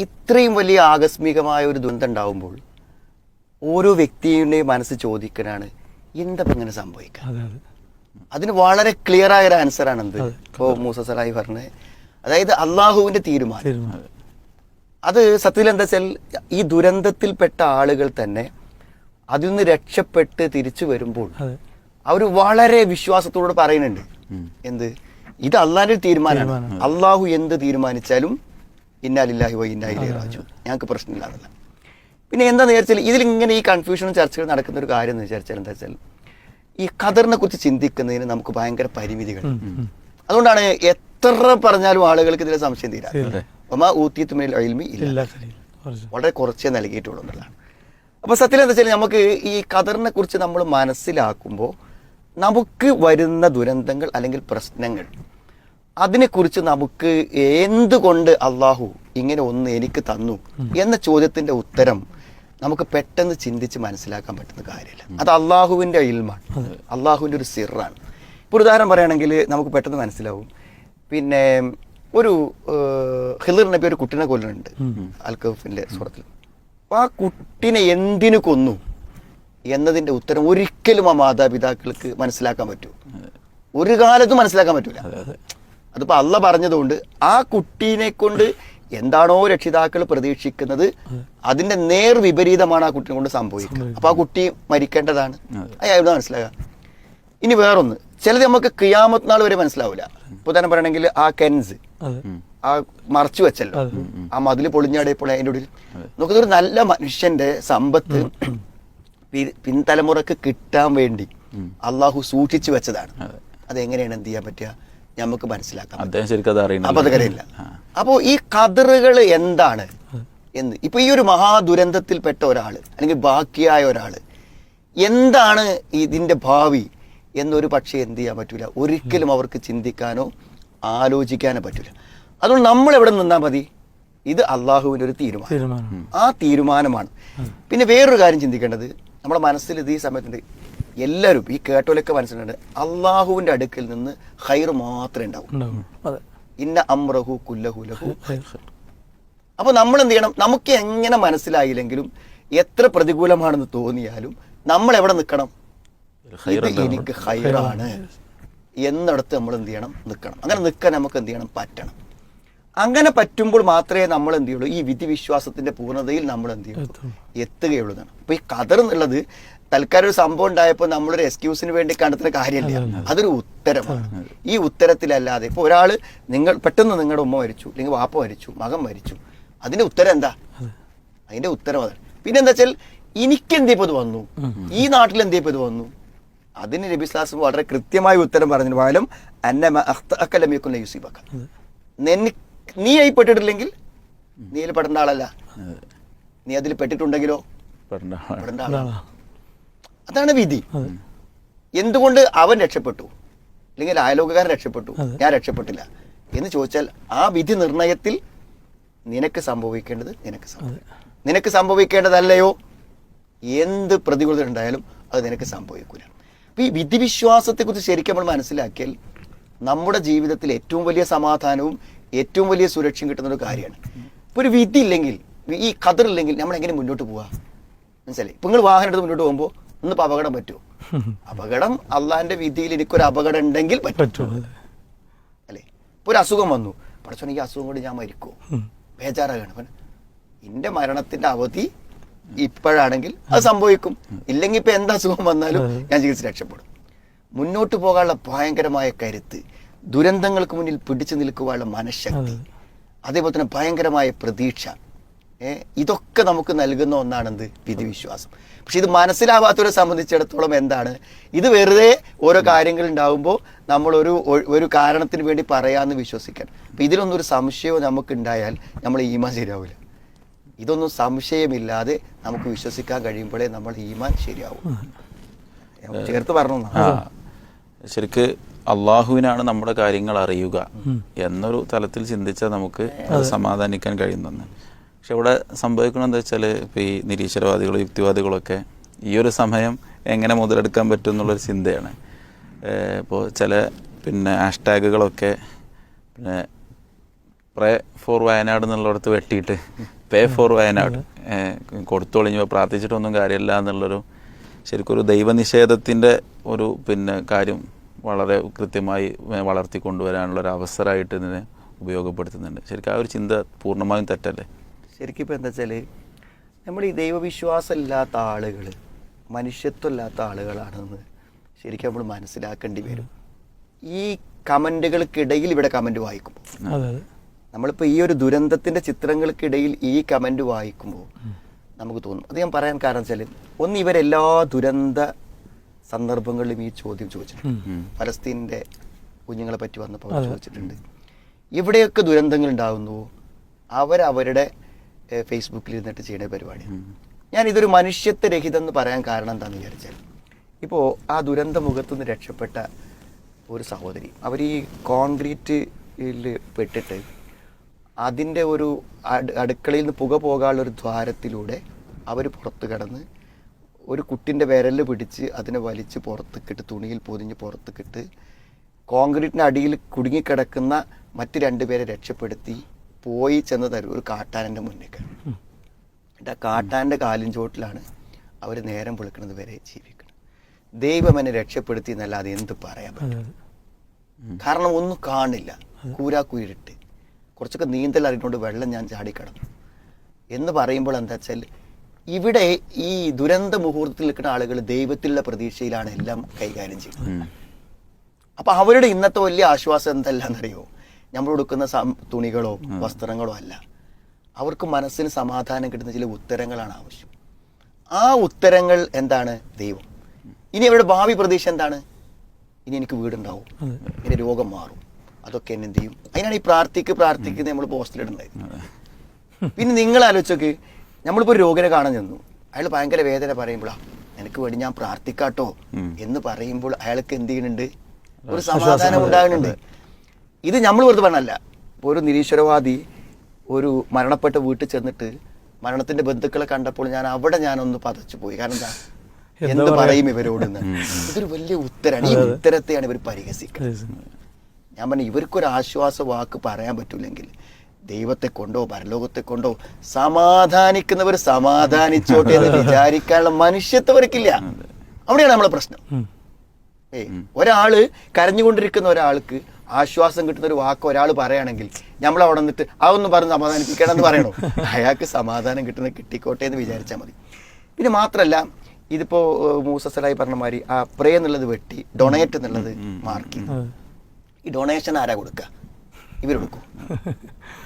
ഇത്രയും വലിയ ആകസ്മികമായ ഒരു ദുരന്തം ഉണ്ടാവുമ്പോൾ ഓരോ വ്യക്തിയുടെയും മനസ്സ് ചോദിക്കാനാണ് എന്താ ഇങ്ങനെ സംഭവിക്കുക. അതിന് വളരെ ക്ലിയർ ആയ ഒരു ആൻസറാണ് എന്ത് ഇപ്പോൾ മൂസ സലാഹി പറഞ്ഞത്, അതായത് അള്ളാഹുവിന്റെ തീരുമാനം. അത് സത്യത്തിൽ എന്താ വെച്ചാൽ ഈ ദുരന്തത്തിൽപ്പെട്ട ആളുകൾ തന്നെ അതിൽ നിന്ന് രക്ഷപ്പെട്ട് തിരിച്ചു വരുമ്പോൾ അവർ വളരെ വിശ്വാസത്തോട് പറയുന്നുണ്ട് എന്ത്, ഇത് അള്ളാഹിന്റെ തീരുമാനമാണ്, അള്ളാഹു എന്ത് തീരുമാനിച്ചാലും ഇന്നാ ലില്ലാഹി വ ഇന്നാ ഇലൈഹി റാജിഊൻ, ഞങ്ങൾക്ക് പ്രശ്നമില്ലാതല്ല. പിന്നെ എന്താന്ന് വിചാരിച്ചാൽ ഇതിലിങ്ങനെ ഈ കൺഫ്യൂഷനും ചർച്ചകൾ നടക്കുന്ന ഒരു കാര്യം എന്ന് വിചാരിച്ചാൽ എന്താ വെച്ചാൽ ഈ ഖദറിനെ കുറിച്ച് ചിന്തിക്കുന്നതിന് നമുക്ക് ഭയങ്കര പരിമിതികൾ. അതുകൊണ്ടാണ് എത്ര പറഞ്ഞാലും ആളുകൾക്ക് ഇതിലെ സംശയം തീരാ. വളരെ കുറച്ചേ നൽകിയിട്ടുള്ളൂ എന്നുള്ളതാണ്. അപ്പൊ സത്യം എന്താ വെച്ചാൽ നമുക്ക് ഈ ഖദറിനെ കുറിച്ച് നമ്മൾ മനസ്സിലാക്കുമ്പോൾ നമുക്ക് വരുന്ന ദുരന്തങ്ങൾ അല്ലെങ്കിൽ പ്രശ്നങ്ങൾ അതിനെക്കുറിച്ച് നമുക്ക് എന്തുകൊണ്ട് അള്ളാഹു ഇങ്ങനെ ഒന്ന് എനിക്ക് തന്നു എന്ന ചോദ്യത്തിന്റെ ഉത്തരം നമുക്ക് പെട്ടെന്ന് ചിന്തിച്ച് മനസ്സിലാക്കാൻ പറ്റുന്ന കാര്യമില്ല. അത് അള്ളാഹുവിന്റെ ഇൽമാണ്, അള്ളാഹുവിന്റെ ഒരു സിറാണ്. ഇപ്പോൾ ഉദാഹരണം പറയുകയാണെങ്കിൽ നമുക്ക് പെട്ടെന്ന് മനസ്സിലാവും. പിന്നെ ഒരു ഖിളിർ നബി ഒരു കുട്ടിനെ കൊല്ലുന്നുണ്ട് അൽ-കഹ്ഫിന്റെ സൂറത്തിൽ. അപ്പോൾ ആ കുട്ടിനെ എന്തിനു കൊന്നു എന്നതിന്റെ ഉത്തരം ഒരിക്കലും ആ മാതാപിതാക്കൾക്ക് മനസ്സിലാക്കാൻ പറ്റൂ, ഒരു കാലത്തും മനസ്സിലാക്കാൻ പറ്റൂല. അതിപ്പോ അള്ള പറഞ്ഞതുകൊണ്ട് ആ കുട്ടീനെ കൊണ്ട് എന്താണോ രക്ഷിതാക്കൾ പ്രതീക്ഷിക്കുന്നത് അതിന്റെ നേർ വിപരീതമാണ് ആ കുട്ടിനെ കൊണ്ട് സംഭവിക്കുന്നത്. അപ്പൊ ആ കുട്ടി മരിക്കേണ്ടതാണ്, അയാളുടെ മനസ്സിലാകാം. ഇനി വേറൊന്ന്, ചിലത് നമുക്ക് ഖിയാമത്ത് നാൾ വരെ മനസ്സിലാവില്ല. ഇപ്പൊ തന്നെ പറയണമെങ്കിൽ ആ കെൻസ് ആ മറച്ചു വെച്ചല്ലോ, ആ മതില് പൊളിഞ്ഞാടിയപ്പോൾ അതിൻ്റെ ഉള്ളിൽ നമുക്കൊരു നല്ല മനുഷ്യന്റെ സമ്പത്ത് പിൻതലമുറക്ക് കിട്ടാൻ വേണ്ടി അള്ളാഹു സൂക്ഷിച്ചു വെച്ചതാണ്. അതെങ്ങനെയാണ് എന്ത് ചെയ്യാൻ പറ്റുക, നമുക്ക് മനസ്സിലാക്കാം. അപ്പൊ അത് കാര്യമില്ല. അപ്പോ ഈ ഖദറുകൾ എന്താണ് എന്ന് ഇപ്പൊ ഈ ഒരു മഹാദുരന്തത്തിൽപ്പെട്ട ഒരാള് അല്ലെങ്കിൽ ബാക്കിയായ ഒരാള് എന്താണ് ഇതിന്റെ ഭാവി എന്നൊരു പക്ഷേ എന്ത് ചെയ്യാൻ പറ്റൂല, ഒരിക്കലും അവർക്ക് ചിന്തിക്കാനോ ആലോചിക്കാനോ പറ്റൂല. അതുകൊണ്ട് നമ്മൾ എവിടെ നിന്നാൽ മതി, ഇത് അള്ളാഹുവിന്റെ ഒരു തീരുമാനം, ആ തീരുമാനമാണ്. പിന്നെ വേറൊരു കാര്യം ചിന്തിക്കേണ്ടത്, നമ്മുടെ മനസ്സിൽ ഇത് ഈ സമയത്തുണ്ട്, എല്ലാവരും ഈ കേട്ടോലൊക്കെ മനസ്സിലുണ്ട്, അള്ളാഹുവിന്റെ അടുക്കൽ നിന്ന് ഖൈർ മാത്രമേ ഉണ്ടാവും. ഇന്ന അംറഹു കുല്ലഹു ലഹു. അപ്പൊ നമ്മൾ എന്ത് ചെയ്യണം, നമുക്ക് എങ്ങനെ മനസ്സിലായില്ലെങ്കിലും എത്ര പ്രതികൂലമാണെന്ന് തോന്നിയാലും നമ്മൾ എവിടെ നിൽക്കണം, ഇത് എനിക്ക് ഖൈറാണ് എന്നിടത്ത് നമ്മൾ എന്ത് ചെയ്യണം, നിൽക്കണം. അങ്ങനെ നിൽക്കാൻ നമുക്ക് എന്ത് ചെയ്യണം, പറ്റണം. അങ്ങനെ പറ്റുമ്പോൾ മാത്രമേ നമ്മൾ എന്ത് ചെയ്യുള്ളൂ, ഈ വിധി വിശ്വാസത്തിന്റെ പൂർണ്ണതയിൽ നമ്മൾ എന്ത് ചെയ്യുള്ളൂ, എത്തുകയുള്ളൂ. അപ്പൊ ഈ ഖദർ എന്നുള്ളത് തൽക്കാലം ഒരു സംഭവം ഉണ്ടായപ്പോൾ നമ്മളൊരു എക്സ്ക്യൂസിന് വേണ്ടി കണ്ടെത്തുന്ന കാര്യമില്ല, അതൊരു ഉത്തരമാണ്. ഈ ഉത്തരത്തിലല്ലാതെ ഇപ്പൊ ഒരാള് പെട്ടെന്ന് നിങ്ങളുടെ ഉമ്മ മരിച്ചു, അല്ലെങ്കിൽ വാപ്പ മരിച്ചു, മകൻ മരിച്ചു, അതിന്റെ ഉത്തരം എന്താ, അതിന്റെ ഉത്തരം അതാണ്. പിന്നെ എന്താ വെച്ചാൽ എനിക്കെന്തിപ്പോ ഇത് വന്നു, ഈ നാട്ടിൽ എന്തിപ്പോ ഇത് വന്നു, അതിന് നബി സ്വല്ലല്ലാഹു അലൈഹി വസല്ലം വളരെ കൃത്യമായ ഉത്തരം പറഞ്ഞു. വാലം അന്നമ അഖ്തഅക ലം യകുൻ യുസീബക. നീ ആയി പെട്ടിട്ടില്ലെങ്കിൽ നീ അതിൽ പെടേണ്ട ആളല്ല, നീ അതിൽ പെട്ടിട്ടുണ്ടെങ്കിലോ പെടേണ്ട ആളാണ്. അതാണ് വിധി. എന്തുകൊണ്ട് അവൻ രക്ഷപ്പെട്ടു അല്ലെങ്കിൽ അയലോകക്കാരൻ രക്ഷപ്പെട്ടു, ഞാൻ രക്ഷപ്പെട്ടില്ല എന്ന് ചോദിച്ചാൽ ആ വിധി നിർണയത്തിൽ നിനക്ക് സംഭവിക്കേണ്ടത് നിനക്ക് സംഭവിക്കേണ്ടതല്ലയോ, എന്ത് പ്രതികൂലത ഉണ്ടായാലും അത് നിനക്ക് സംഭവിക്കൂല. അപ്പൊ ഈ വിധി വിശ്വാസത്തെക്കുറിച്ച് ശരിക്കും നമ്മൾ മനസ്സിലാക്കിയാൽ നമ്മുടെ ജീവിതത്തിൽ ഏറ്റവും വലിയ സമാധാനവും ഏറ്റവും വലിയ സുരക്ഷയും കിട്ടുന്ന ഒരു കാര്യമാണ്. ഇപ്പൊ ഒരു വിധി ഇല്ലെങ്കിൽ, ഈ ഖദർ ഇല്ലെങ്കിൽ നമ്മൾ എങ്ങനെ മുന്നോട്ട് പോവാ, മനസ്സിലായി? ഇപ്പൊ നിങ്ങൾ വാഹനം എടുത്ത് മുന്നോട്ട് പോകുമ്പോൾ ഒന്നിപ്പോ അപകടം പറ്റുമോ? അപകടം അള്ളാന്റെ വിധിയിൽ എനിക്കൊരു അപകടം ഉണ്ടെങ്കിൽ പറ്റും അല്ലെ. ഇപ്പൊ ഒരു അസുഖം വന്നു, പഠിച്ചോ ഈ അസുഖം കൊണ്ട് ഞാൻ മരിക്കോ, ബേജാറാകാണ്. എന്റെ മരണത്തിന്റെ അവധി ഇപ്പോഴാണെങ്കിൽ അത് സംഭവിക്കും, ഇല്ലെങ്കിൽ ഇപ്പൊ എന്ത് അസുഖം വന്നാലും ഞാൻ ചികിത്സ രക്ഷപ്പെടും. മുന്നോട്ട് പോകാനുള്ള ഭയങ്കരമായ കരുത്ത്, ദുരന്തങ്ങൾക്ക് മുന്നിൽ പിടിച്ചു നിൽക്കുവാനുള്ള മനഃശക്തി, അതേപോലെ തന്നെ ഭയങ്കരമായ പ്രതീക്ഷ, ഇതൊക്കെ നമുക്ക് നൽകുന്ന ഒന്നാണെന്ത്, വിധിവിശ്വാസം. പക്ഷെ ഇത് മനസ്സിലാവാത്തവരെ സംബന്ധിച്ചിടത്തോളം എന്താണ്, ഇത് വെറുതെ ഓരോ കാര്യങ്ങൾ ഉണ്ടാകുമ്പോൾ നമ്മൾ ഒരു കാരണത്തിന് വേണ്ടി പറയാമെന്ന് വിശ്വസിക്കണം. അപ്പം ഇതിലൊന്നും ഒരു സംശയവും നമുക്ക് ഉണ്ടായാൽ നമ്മൾ ഈമാൻ ശരിയാവില്ല. ഇതൊന്നും സംശയമില്ലാതെ നമുക്ക് വിശ്വസിക്കാൻ കഴിയുമ്പോഴേ നമ്മൾ ഈമാൻ ശരിയാവും. ചേർത്ത് പറഞ്ഞു. ശരിക്ക് അള്ളാഹുവിനാണ് നമ്മുടെ കാര്യങ്ങൾ അറിയുക എന്നൊരു തലത്തിൽ ചിന്തിച്ചാൽ നമുക്ക് അത് സമാധാനിക്കാൻ കഴിയുന്നെന്ന്. പക്ഷെ ഇവിടെ സംഭവിക്കുന്നത് എന്താ വെച്ചാൽ, ഇപ്പോൾ ഈ നിരീശ്വരവാദികളും യുക്തിവാദികളൊക്കെ ഈ ഒരു സമയം എങ്ങനെ മുതലെടുക്കാൻ പറ്റും എന്നുള്ളൊരു ചിന്തയാണ്. ഇപ്പോൾ ചില ഹാഷ്ടാഗുകളൊക്കെ പ്രേ ഫോർ വയനാട് എന്നുള്ളിടത്ത് വെട്ടിയിട്ട് പേ ഫോർ വയനാട് കൊടുത്തൊളിഞ്ഞ് പ്രാർത്ഥിച്ചിട്ടൊന്നും കാര്യമില്ല എന്നുള്ളൊരു ശരിക്കും ഒരു ദൈവനിഷേധത്തിൻ്റെ ഒരു കാര്യം വളരെ കൃത്യമായി വളർത്തിക്കൊണ്ടുവരാനുള്ള ഒരു അവസരമായിട്ട് ഇതിനെ ഉപയോഗപ്പെടുത്തുന്നുണ്ട്. ശരിക്കും ആ ഒരു ചിന്ത പൂർണ്ണമായും തെറ്റല്ലേ? ശരിക്കും ഇപ്പം എന്താ വെച്ചാൽ നമ്മൾ ഈ ദൈവവിശ്വാസം ഇല്ലാത്ത ആളുകൾ മനുഷ്യത്വം ഇല്ലാത്ത ആളുകളാണെന്ന് ശരിക്കും നമ്മൾ മനസ്സിലാക്കേണ്ടി വരും. ഈ കമൻറ്റുകൾക്കിടയിൽ ഇവിടെ കമൻറ്റ് വായിക്കുമ്പോൾ നമ്മളിപ്പോൾ ഈ ഒരു ദുരന്തത്തിൻ്റെ ചിത്രങ്ങൾക്കിടയിൽ ഈ കമൻറ്റ് വായിക്കുമ്പോൾ നമുക്ക് തോന്നും. അത് ഞാൻ പറയാൻ കാരണം വെച്ചാൽ ഒന്ന്, ഇവരെല്ലാ ദുരന്ത സന്ദർഭങ്ങളിലും ഈ ചോദ്യം ചോദിച്ചിട്ടുണ്ട്. ഫലസ്തീനിൻ്റെ കുഞ്ഞുങ്ങളെ പറ്റി വന്നപ്പോൾ ചോദിച്ചിട്ടുണ്ട്. എവിടെയൊക്കെ ദുരന്തങ്ങൾ ഉണ്ടാകുന്നുവോ അവരവരുടെ ഫേസ്ബുക്കിൽ ഇരുന്നിട്ട് ചെയ്യുന്ന പരിപാടിയാണ്. ഞാനിതൊരു മനുഷ്യത്വരഹിതം എന്ന് പറയാൻ കാരണം എന്താണെന്ന് വിചാരിച്ചാൽ, ഇപ്പോൾ ആ ദുരന്ത മുഖത്തു നിന്ന് രക്ഷപ്പെട്ട ഒരു സഹോദരി, അവർ ഈ കോൺക്രീറ്റിൽ പെട്ടിട്ട് അതിൻ്റെ ഒരു അടുക്കളയിൽ നിന്ന് പുക പോകാനുള്ളൊരു ദ്വാരത്തിലൂടെ അവർ പുറത്ത് കടന്ന് ഒരു കുട്ടിൻ്റെ വിരൽ പിടിച്ച് അതിനെ വലിച്ച് പുറത്തേക്കിട്ട് തുണിയിൽ പൊതിഞ്ഞ് പുറത്തേക്കിട്ട് കോൺക്രീറ്റിന് അടിയിൽ കുടുങ്ങിക്കിടക്കുന്ന മറ്റ് 2 പേരെ രക്ഷപ്പെടുത്തി പോയി ചെന്ന് തരും ഒരു കാട്ടാനൻ്റെ മുന്നേക്ക്. എന്നിട്ട് ആ കാട്ടാൻ്റെ കാലിൻ ചോട്ടിലാണ് അവർ നേരം പൊളിക്കുന്നത് വരെ ജീവിക്കുന്നത്. ദൈവം എന്നെ രക്ഷപ്പെടുത്തി എന്നല്ലാതെ എന്ത് പറയാൻ പറ്റും? കാരണം ഒന്നും കാണില്ല, കൂരാക്കുയിരിട്ട്. കുറച്ചൊക്കെ നീന്തൽ അറിഞ്ഞുകൊണ്ട് വെള്ളം ഞാൻ ചാടിക്കടന്നു എന്ന് പറയുമ്പോൾ എന്താ വെച്ചാൽ, ഇവിടെ ഈ ദുരന്ത മുഹൂർത്തത്തിൽ നിൽക്കുന്ന ആളുകൾ ദൈവത്തിലുള്ള പ്രതീക്ഷയിലാണ് എല്ലാം കൈകാര്യം ചെയ്യുന്നത്. അപ്പം അവരുടെ ഇന്നത്തെ വലിയ ആശ്വാസം എന്തെല്ലാന്നറിയോ? നമ്മൾ കൊടുക്കുന്ന തുണികളോ വസ്ത്രങ്ങളോ അല്ല. അവർക്ക് മനസ്സിന് സമാധാനം കിട്ടുന്ന ചില ഉത്തരങ്ങളാണ് ആവശ്യം. ആ ഉത്തരങ്ങൾ എന്താണ്? ദൈവം. ഇനി അവരുടെ ഭാവി പ്രതീക്ഷ എന്താണ്? ഇനി എനിക്ക് വീടുണ്ടാവും, എൻ്റെ രോഗം മാറും, അതൊക്കെ എന്നെ എന്ത് ചെയ്യും? അതിനാണ് ഈ പ്രാർത്ഥിക്കുന്നത് നമ്മൾ പോസ്റ്റിലിടുന്നത്. പിന്നെ നിങ്ങൾ ആലോചിച്ചോക്ക്, നമ്മളിപ്പോൾ ഒരു രോഗിനെ കാണാൻ ചെന്നു, അയാൾ ഭയങ്കര വേദന പറയുമ്പോഴാണ് എനിക്ക് വേണ്ടി ഞാൻ പ്രാർത്ഥിക്കാട്ടോ എന്ന് പറയുമ്പോൾ അയാൾക്ക് എന്ത് ചെയ്യുന്നുണ്ട്? ഒരു സമാധാനം ഉണ്ടാകുന്നുണ്ട്. ഇത് നമ്മൾ വെറുതെ പറഞ്ഞല്ല. ഇപ്പോൾ ഒരു നിരീശ്വരവാദി ഒരു മരണപ്പെട്ട വീട്ടിൽ ചെന്നിട്ട് മരണത്തിന്റെ ബന്ധുക്കളെ കണ്ടപ്പോൾ ഞാനൊന്ന് പതച്ചു പോയി. കാരണം എന്താ, എന്ത് പറയും ഇവരോടെന്ന്? ഇതൊരു വലിയ ഉത്തരമാണ്. ഈ ഉത്തരത്തെയാണ് ഇവർ പരിഹസിക്കുന്നത്. ഞാൻ പറഞ്ഞു, ഇവർക്കൊരു ആശ്വാസ വാക്ക് പറയാൻ പറ്റൂലെങ്കിൽ ദൈവത്തെ കൊണ്ടോ പരലോകത്തെ കൊണ്ടോ സമാധാനിക്കുന്നവർ സമാധാനിച്ചോട്ടെ എന്ന് വിചാരിക്കാനുള്ള മനുഷ്യത്വവർക്കില്ല. അവിടെയാണ് നമ്മളെ പ്രശ്നം. ഒരാള് കരഞ്ഞുകൊണ്ടിരിക്കുന്ന ഒരാൾക്ക് ആശ്വാസം കിട്ടുന്ന ഒരു വാക്ക് ഒരാൾ പറയുകയാണെങ്കിൽ നമ്മൾ അവിടെ നിന്നിട്ട് അതൊന്നും പറഞ്ഞ് സമാധാനിപ്പിക്കണം എന്ന് പറയണോ? അയാൾക്ക് സമാധാനം കിട്ടിക്കോട്ടെ എന്ന് വിചാരിച്ചാൽ മതി. പിന്നെ മാത്രമല്ല, ഇതിപ്പോ മൂസസലായി പറഞ്ഞ മാതിരി ആ പ്രേ എന്നുള്ളത് വെട്ടി ഡൊണേറ്റ് എന്നുള്ളത് മാർക്ക്. ഈ ഡൊണേഷൻ ആരാ കൊടുക്കുക? ഇവരെടുക്കും.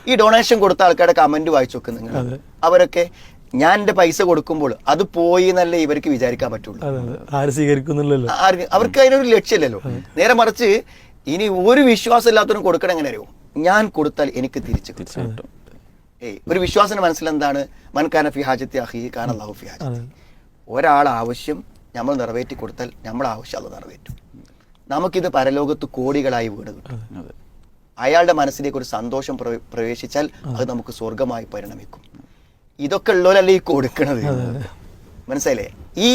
ഈ ഡൊണേഷൻ കൊടുത്ത ആൾക്കാരുടെ കമന്റ് വായിച്ചു നോക്ക് നിങ്ങൾ. അവരൊക്കെ ഞാൻ എൻ്റെ പൈസ കൊടുക്കുമ്പോൾ അത് പോയി എന്നല്ലേ ഇവർക്ക് വിചാരിക്കാൻ പറ്റുള്ളൂ. അവർക്ക് അതിനൊരു ലക്ഷ്യമില്ലല്ലോ. നേരെ മറിച്ച് ഇനി ഒരു വിശ്വാസം ഇല്ലാത്തവരും കൊടുക്കണം. എങ്ങനെ അറിയോ? ഞാൻ കൊടുത്താൽ എനിക്ക് തിരിച്ചു കിട്ടും. ഒരു വിശ്വാസത്തിന്റെ മനസ്സിലെന്താണ്? മൻകാന ഫി ഹാജത്തി അഖീ കാന അല്ലാഹു ഫി ഹാജത്തി. ഒരാൾ ആവശ്യം നമ്മൾ നിറവേറ്റി കൊടുത്താൽ നമ്മളെ ആവശ്യം അത് നിറവേറ്റും. നമുക്കിത് പരലോകത്ത് കോടികളായി വീട് കിട്ടും. അയാളുടെ മനസ്സിലേക്ക് ഒരു സന്തോഷം പ്രവേശിച്ചാൽ അത് നമുക്ക് സ്വർഗമായി പരിണമിക്കും. ഇതൊക്കെ ഉള്ളവരല്ലേ ഈ കൊടുക്കണത്. മനസ്സിലായില്ലേ? ഈ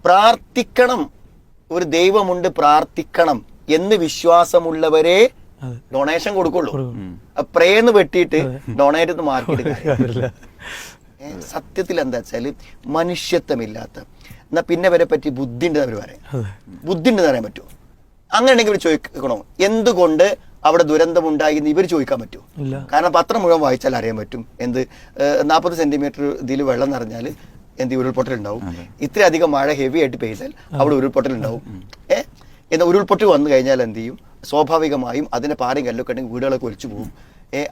പ്രാർത്ഥിക്കണം, ഒരു ദൈവമുണ്ട്, പ്രാർത്ഥിക്കണം എന്ന് വിശ്വാസമുള്ളവരെ ഡൊണേഷൻ കൊടുക്കുള്ളൂ. പ്രേന്ന് വെട്ടിയിട്ട് ഡൊണേറ്റ് എന്ന് മാർക്കിട്ട് സത്യത്തിൽ എന്താ വെച്ചാല് മനുഷ്യത്വമില്ലാത്ത, എന്നാ പിന്നെ വരെ പറ്റി ബുദ്ധി ഉണ്ടെന്ന് അവർ പറയാം. ബുദ്ധി ഉണ്ടെന്ന് പറയാൻ പറ്റുമോ? അങ്ങനെ ഉണ്ടെങ്കിൽ ഇവർ ചോദിക്കണോ എന്തുകൊണ്ട് അവിടെ ദുരന്തമുണ്ടായി എന്ന് ഇവർ ചോദിക്കാൻ പറ്റുമോ? കാരണം പത്രം മുഴുവൻ വായിച്ചാൽ അറിയാൻ പറ്റും. 40 സെന്റിമീറ്റർ ഇതിൽ വെള്ളം നിറഞ്ഞാൽ ഉരുൾപൊട്ടൽ ഉണ്ടാവും. ഇത്രയധികം മഴ ഹെവി ആയിട്ട് പെയ്താൽ അവിടെ ഉരുൾപൊട്ടൽ ഉണ്ടാവും. എന്നാൽ ഉരുൾപൊട്ടൽ വന്നു കഴിഞ്ഞാൽ എന്ത് ചെയ്യും? സ്വാഭാവികമായും അതിന്റെ പാറയും കല്ലൊക്കെ ഉണ്ടെങ്കിൽ വീടുകളൊക്കെ ഒലിച്ചു പോകും.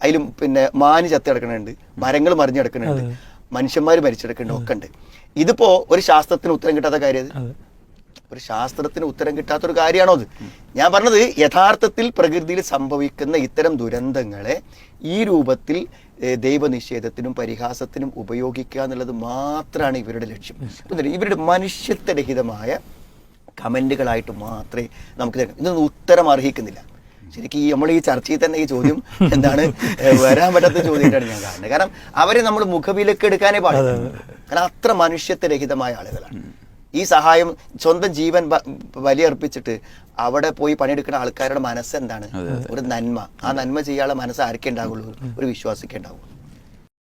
അതിലും പിന്നെ മാന് ചത്തി കിടക്കണുണ്ട്, മരങ്ങൾ മറിഞ്ഞു കിടക്കുന്നുണ്ട്, മനുഷ്യന്മാർ മരിച്ചെടുക്കുന്നുണ്ട്, ഒക്കെ ഉണ്ട്. ഇതിപ്പോ ഒരു ശാസ്ത്രത്തിന് ഉത്തരം കിട്ടാത്ത കാര്യം, ഒരു ശാസ്ത്രത്തിന് ഉത്തരം കിട്ടാത്തൊരു കാര്യമാണോ അത്? ഞാൻ പറഞ്ഞത് യഥാർത്ഥത്തിൽ പ്രകൃതിയിൽ സംഭവിക്കുന്ന ഇത്തരം ദുരന്തങ്ങളെ ഈ രൂപത്തിൽ ദൈവനിഷേധത്തിനും പരിഹാസത്തിനും ഉപയോഗിക്കുക എന്നുള്ളത് മാത്രമാണ് ഇവരുടെ ലക്ഷ്യം. ഇവരുടെ മനുഷ്യത്വരഹിതമായ കമന്റുകളായിട്ട് മാത്രമേ നമുക്ക് ഇതൊന്നും ഉത്തരം അർഹിക്കുന്നില്ല. ശരിക്കും നമ്മൾ ഈ ചർച്ചയിൽ തന്നെ ഈ ചോദ്യം എന്താണ് വരാൻ പറ്റാത്ത ചോദ്യമായിട്ടാണ് ഞാൻ കാണുന്നത്. കാരണം അവരെ നമ്മൾ മുഖവിലക്ക് എടുക്കാനേ പാടില്ല. കാരണം അത്ര മനുഷ്യത്വരഹിതമായ ആളുകളാണ്. ഈ സഹായം സ്വന്തം ജീവൻ ബലിയർപ്പിച്ചിട്ട് അവിടെ പോയി പണിയെടുക്കുന്ന ആൾക്കാരുടെ മനസ്സെന്താണ്? ഒരു നന്മ. ആ നന്മ ചെയ്യാനുള്ള മനസ്സ് ആർക്കേ ഉണ്ടാകുള്ളൂ? ഒരു വിശ്വാസിക്കേ ഉണ്ടാവും.